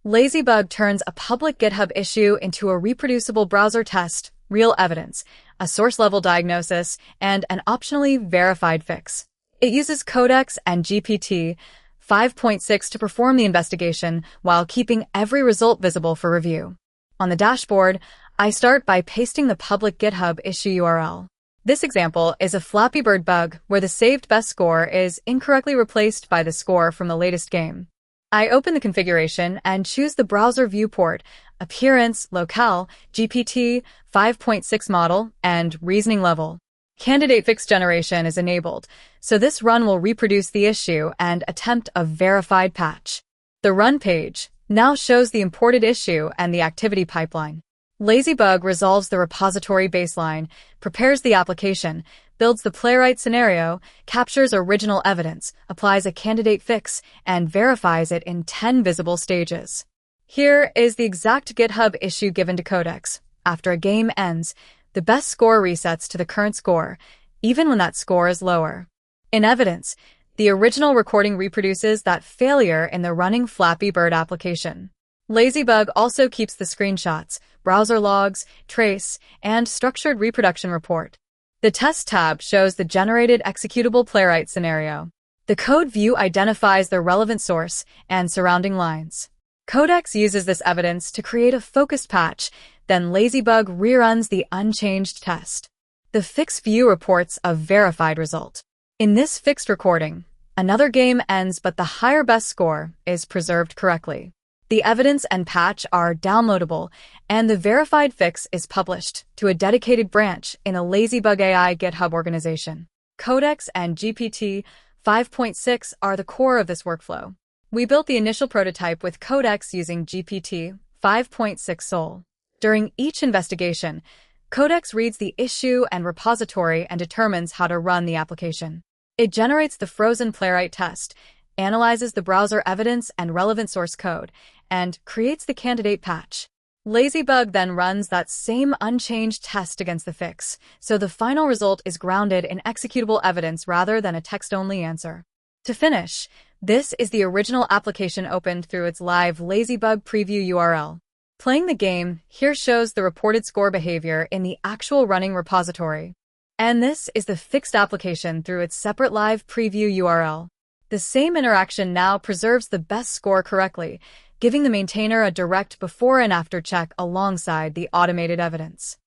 LazyBug turns a public GitHub issue into a reproducible browser test, real evidence, a source-level diagnosis, and an optionally verified fix. It uses Codex and GPT 5.6 to perform the investigation while keeping every result visible for review. On the dashboard, I start by pasting the public GitHub issue URL. This example is a Flappy Bird bug where the saved best score is incorrectly replaced by the score from the latest game. I open the configuration and choose the browser viewport, appearance, locale, GPT 5.6 model, and reasoning level. Candidate fix generation is enabled, so this run will reproduce the issue and attempt a verified patch. The run page now shows the imported issue and the activity pipeline. LazyBug resolves the repository baseline, prepares the application, builds the Playwright scenario, captures original evidence, applies a candidate fix, and verifies it in 10 visible stages. Here is the exact GitHub issue given to Codex. After a game ends, the best score resets to the current score, even when that score is lower. In evidence, the original recording reproduces that failure in the running Flappy Bird application. LazyBug also keeps the screenshots, browser logs, trace, and structured reproduction report. The Test tab shows the generated executable Playwright scenario. The code view identifies the relevant source and surrounding lines. Codex uses this evidence to create a focused patch, then LazyBug reruns the unchanged test. The fix view reports a verified result. In this fixed recording, another game ends but the higher best score is preserved correctly. The evidence and patch are downloadable, and the verified fix is published to a dedicated branch in a LazyBug AI GitHub organization. Codex and GPT 5.6 are the core of this workflow. We built the initial prototype with Codex using GPT 5.6 Sol. During each investigation, Codex reads the issue and repository and determines how to run the application. It generates the frozen Playwright test, analyzes the browser evidence and relevant source code, and creates the candidate patch. LazyBug then runs that same unchanged test against the fix, so the final result is grounded in executable evidence rather than a text-only answer. To finish, this is the original application opened through its live LazyBug preview URL. Playing the game here shows the reported score behavior in the actual running repository. And this is the fixed application through its separate live preview URL. The same interaction now preserves the best score correctly, giving the maintainer a direct before and after check alongside the automated evidence.